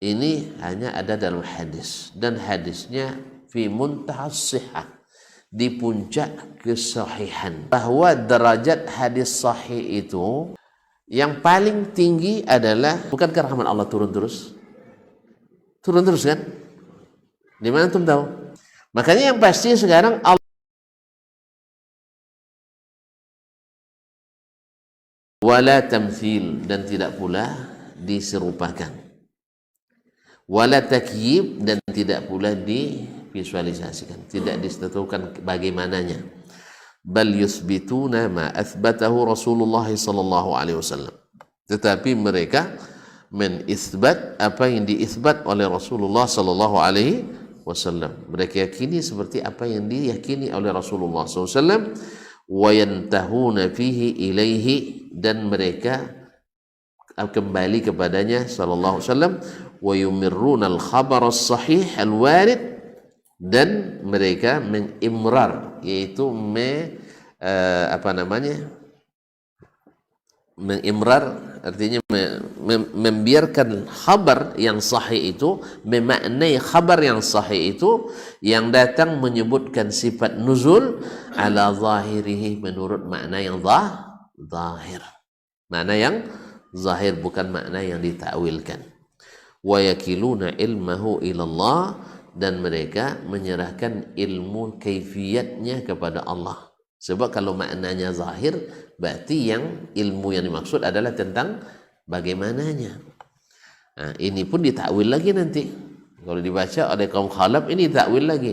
ini hanya ada dalam hadis, dan hadisnya fi muntahas sihah, di puncak kesahihan, bahwa derajat hadis sahih itu yang paling tinggi adalah, bukankah rahmat Allah turun terus? Turun terus kan? Di mana antum tahu? Makanya yang pasti sekarang Allah wala tamthil, dan tidak pula diserupakan, wala takyib, dan tidak pula divisualisasikan, tidak ditentukan bagaimananya. Bal yuthbituna ma athbatahu Rasulullah sallallahu alaihi wasallam, tetapi mereka menisbat apa yang diisbat oleh Rasulullah sallallahu alaihi wasallam. Mereka yakini seperti apa yang diyakini oleh Rasulullah sallallahu alaihi wasallam. Wa yantahuna fihi ilaihi, dan mereka kembali kepadanya sallallahu alaihi wasallam. Wa yumirruna al-khabar as-sahih al-warid, dan mereka mengimrar, yaitu mengimrar artinya membiarkan khabar yang sahih itu, memaknai khabar yang sahih itu yang datang menyebutkan sifat nuzul ala zahirihi, menurut makna yang zahir, makna yang zahir, bukan makna yang ditakwilkan. Wa yakiluna ilmahu ilallah, dan mereka menyerahkan ilmu kaifiyatnya kepada Allah. Sebab kalau maknanya zahir, berarti yang ilmu yang dimaksud adalah tentang bagaimananya. Nah, ini pun ditakwil lagi nanti. Kalau dibaca oleh kaum khalaf, ini takwil lagi.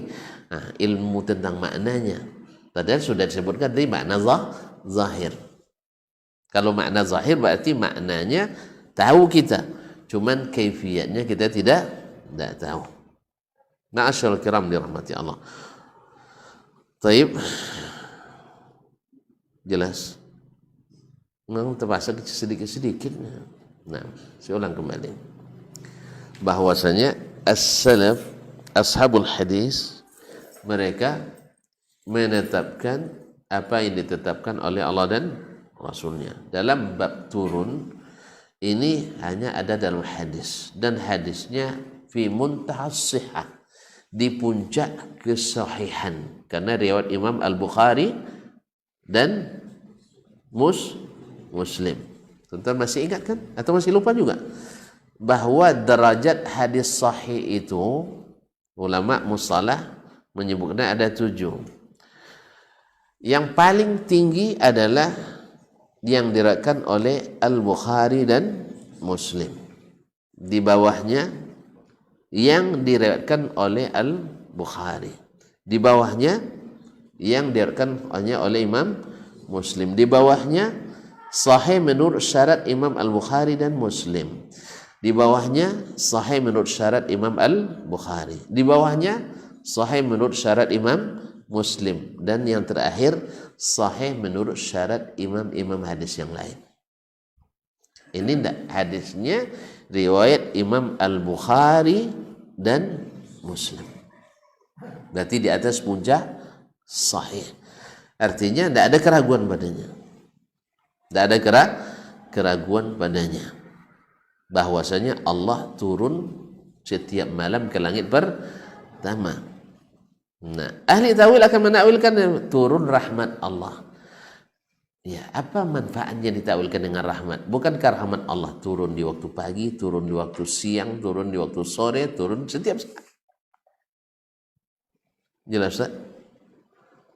Nah, ilmu tentang maknanya. Padahal sudah disebutkan dari makna zahir. Kalau makna zahir berarti maknanya tahu kita. Cuman kaifiyatnya kita tidak tahu. Ma'asyarul kiram dirahmati Allah. Taib. Jelas. Memang terpaksa sedikit-sedikit. Nah, saya ulang kembali. Bahwasanya as-salaf, ashabul hadis, mereka menetapkan apa yang ditetapkan oleh Allah dan Rasulnya. Dalam bab turun, ini hanya ada dalam hadis, dan hadisnya fi muntahas sihah, di puncak kesahihan, karena riwayat Imam Al-Bukhari dan Muslim. Tuan-tuan masih ingat kan? Atau masih lupa juga? Bahwa derajat hadis sahih itu, ulama mustalah menyebutnya ada 7. Yang paling tinggi adalah yang diriwayatkan oleh Al-Bukhari dan Muslim. Di bawahnya yang diriwayatkan oleh Al-Bukhari. Di bawahnya yang diriwayatkan hanya oleh Imam Muslim. Di bawahnya sahih menurut syarat Imam Al-Bukhari dan Muslim. Di bawahnya sahih menurut syarat Imam Al-Bukhari. Di bawahnya sahih menurut syarat Imam Muslim. Dan yang terakhir sahih menurut syarat imam-imam hadis yang lain. Ini tidak hadisnya riwayat Imam Al-Bukhari dan Muslim. Berarti di atas puncak sahih. Artinya tidak ada keraguan padanya. Tidak ada keraguan padanya. Bahwasanya Allah turun setiap malam ke langit pertama. Nah, ahli tawil akan menakwilkan turun rahmat Allah. Ya, apa manfaatnya ditakwilkan dengan rahmat? Bukankah rahmat Allah turun di waktu pagi, turun di waktu siang, turun di waktu sore, turun setiap saat? Jelas tak?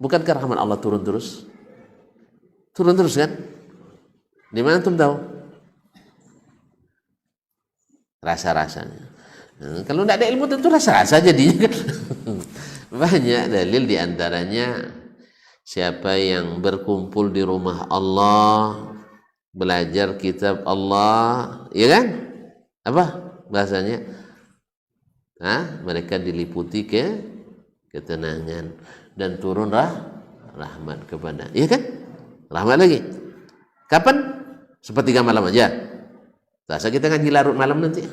Bukankah rahmat Allah turun terus? Turun terus kan? Di mana antum tahu? Rasa-rasanya. Nah, kalau tidak ada ilmu tentu rasa-rasa jadinya kan. Banyak dalil, diantaranya siapa yang berkumpul di rumah Allah, belajar kitab Allah, ya kan? Apa bahasanya? Mereka diliputi ketenangan dan turun rahmat kepada, ya kan? Rahmat lagi. Kapan? Sepertiga malam aja. Terasa kita ngaji larut malam nanti.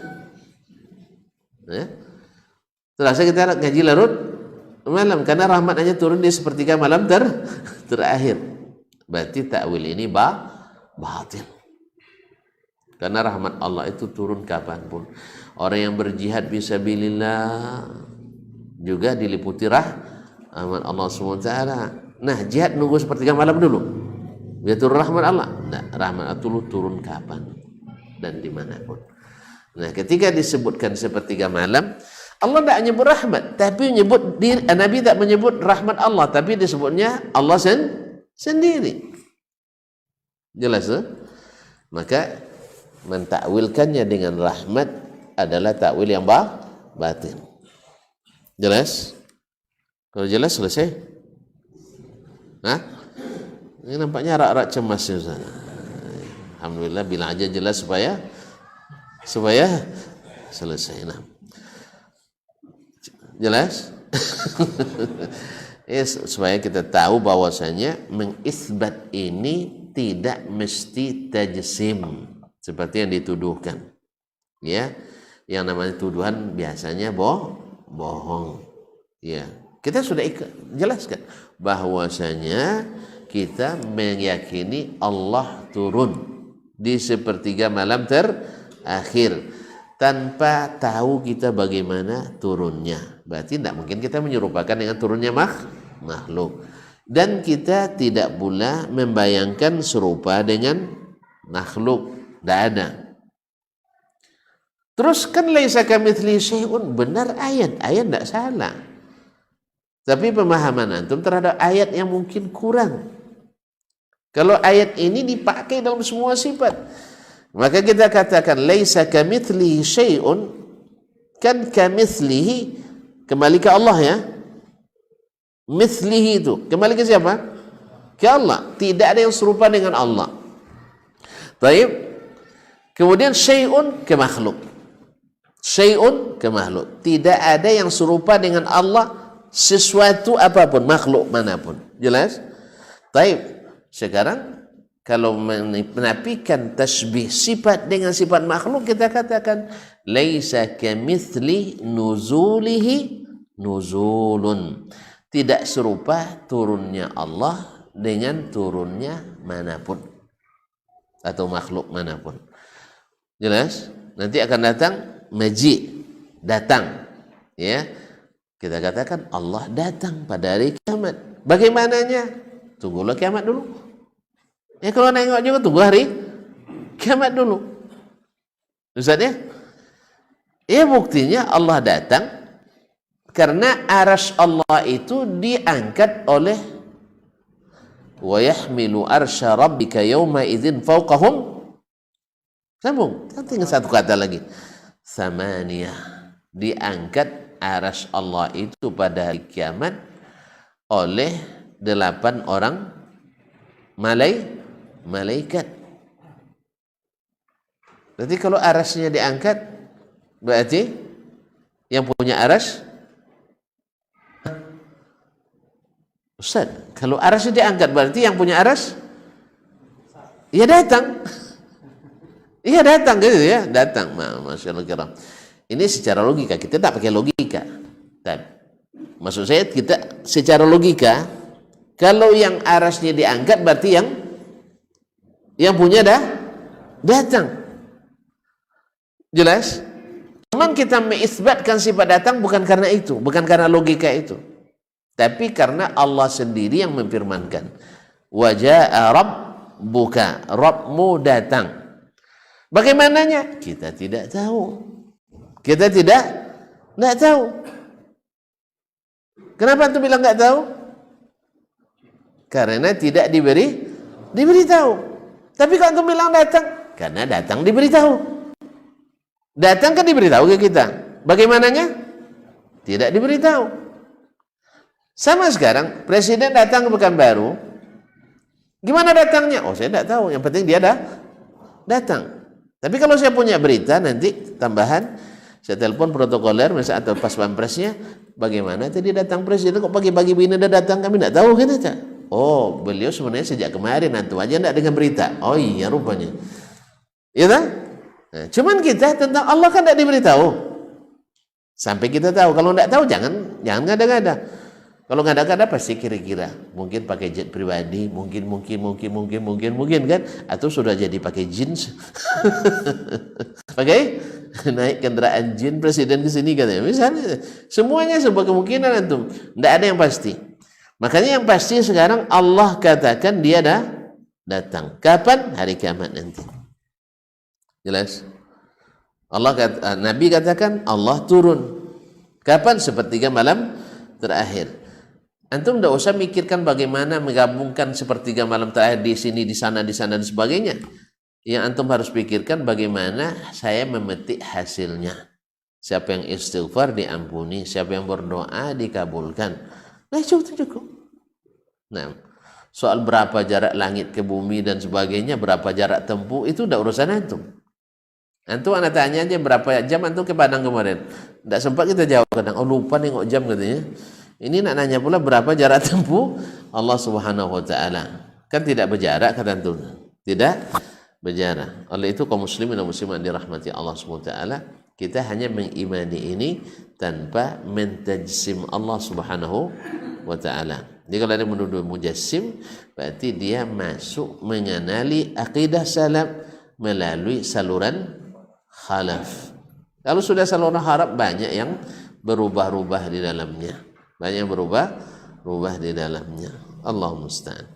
Ya? Terasa kita ngaji larut malam, karena rahmat hanya turun di sepertiga malam terakhir. Berarti takwil ini batil. Karena rahmat Allah itu turun kapanpun. Orang yang berjihad fisabilillah juga diliputi rahmat Allah SWT. Nah, jihad nunggu sepertiga malam dulu biar turun rahmat Allah? Nah, rahmat Allah turun kapan dan dimanapun. Nah, ketika disebutkan sepertiga malam, Allah tidak menyebut rahmat, tapi menyebut diri. Nabi tak menyebut rahmat Allah, tapi disebutnya Allah sendiri. Jelas ya? Maka mentakwilkannya dengan rahmat adalah takwil yang batin. Jelas? Kalau jelas selesai. Hah? Ini nampaknya rak-rak cemas ya, Ustaz. Alhamdulillah bilang aja jelas supaya selesai. Nah. Jelas? Supaya kita tahu bahwasanya mengisbat ini tidak mesti tajsim seperti yang dituduhkan. Ya, yang namanya tuduhan biasanya bohong. Ya, kita sudah jelaskan bahwasanya kita meyakini Allah turun di sepertiga malam terakhir tanpa tahu kita bagaimana turunnya. Berarti tidak mungkin kita menyerupakan dengan turunnya makhluk. Dan kita tidak pula membayangkan serupa dengan makhluk. Tidak ada. Terus kan laisa kamitslihi syai'un, benar ayat tidak salah. Tapi pemahaman antum terhadap ayat yang mungkin kurang. Kalau ayat ini dipakai dalam semua sifat, maka kita katakan laisa kamitslihi syai'un, kan kamitslihi kembali ke Allah ya. Mithlihi itu kembali ke siapa? Ke Allah. Tidak ada yang serupa dengan Allah. Baik. Kemudian syai'un ke makhluk. Syai'un ke makhluk. Tidak ada yang serupa dengan Allah sesuatu apapun, makhluk manapun. Jelas? Baik. Sekarang kalau menafikan tasbih sifat dengan sifat makhluk, kita katakan laisa kamitsli nuzulihi nuzulun. Tidak serupa turunnya Allah dengan turunnya manapun atau makhluk manapun. Jelas? Nanti akan datang maji, datang. Ya. Kita katakan Allah datang pada hari kiamat. Bagaimananya? Tunggulah kiamat dulu. Ya, kalau nengok juga tunggu hari kiamat dulu. Ustaz ya? Ya, buktinya Allah datang karena arasy Allah itu diangkat oleh wa yahmilu arsya rabbika yawma idzin fawqahum. Sambung, tinggal satu kata lagi. Samaniyah. Diangkat arasy Allah itu pada hari kiamat oleh 8 orang malaikat. Berarti kalau arasnya diangkat, berarti yang punya aras, Ustaz, kalau arasnya diangkat berarti yang punya aras, ya datang. Iya datang gitu ya, datang. Masya Allah kiram. Ini secara logika, kita tak pakai logika. Maksud saya kita secara logika, kalau yang arasnya diangkat berarti yang punya datang. Jelas? Memang kita mengisbatkan sifat datang bukan karena itu, bukan karena logika itu. Tapi karena Allah sendiri yang memfirmankan. Wa jaa rabbuka, Rabbmu datang. Bagaimananya? Kita tidak tahu. Kita tidak tahu. Kenapa antum bilang nggak tahu? Karena tidak diberitahu. Tapi kalau antum bilang datang, karena datang diberitahu. Datang kan diberitahu ke kita. Bagaimananya? Tidak diberitahu. Sama sekarang, presiden datang ke Pekanbaru. Gimana datangnya? Oh, saya tidak tahu. Yang penting dia datang. Tapi kalau saya punya berita nanti tambahan, saya telepon protokoler misalnya atau pas pampresnya, bagaimana tadi datang presiden kok pagi-pagi begini udah datang, kami tidak tahu kan aja. Oh, beliau sebenarnya sejak kemarin nanti aja tidak dengan berita. Oh iya rupanya. Iya kan? Nah, cuman kita tentang Allah kan tidak diberitahu. Sampai kita tahu. Kalau tidak tahu jangan ngada-ngada. Kalau ngada-ngada pasti kira-kira mungkin pakai jet pribadi, mungkin kan, atau sudah jadi pakai jeans, pakai naik kendaraan jin presiden ke sini katanya. Misalnya, semuanya sebuah kemungkinan antum. Tidak ada yang pasti. Makanya yang pasti sekarang Allah katakan dia dah datang. Kapan? Hari kiamat nanti. Jelas? Nabi katakan Allah turun. Kapan? Sepertiga malam terakhir. Antum tidak usah mikirkan bagaimana menggabungkan sepertiga malam terakhir di sini, di sana, dan sebagainya. Yang antum harus pikirkan bagaimana saya memetik hasilnya. Siapa yang istighfar diampuni, siapa yang berdoa dikabulkan. Nah, cukup. Nah, soal berapa jarak langit ke bumi dan sebagainya, berapa jarak tempuh, itu udah urusan antum. Antum anak tanya aja berapa jam antum ke Padang kemarin. Tidak sempat kita jawab kadang. Oh lupa nengok jam katanya. Ini nak nanya pula berapa jarak tempuh Allah Subhanahu wa taala. Kan tidak berjarak kata antum. Tidak berjarak. Oleh itu kaum muslimin dan muslimat dirahmati Allah Subhanahu wa taala, kita hanya mengimani ini tanpa mentajsim Allah Subhanahu wa taala. Jadi kalau ada menuduh mujassim, berarti dia masuk mengenali akidah salaf melalui saluran khalaf. Kalau sudah saluran khalaf, banyak yang berubah-ubah di dalamnya. Banyak yang berubah di dalamnya. Allahumma musta'an.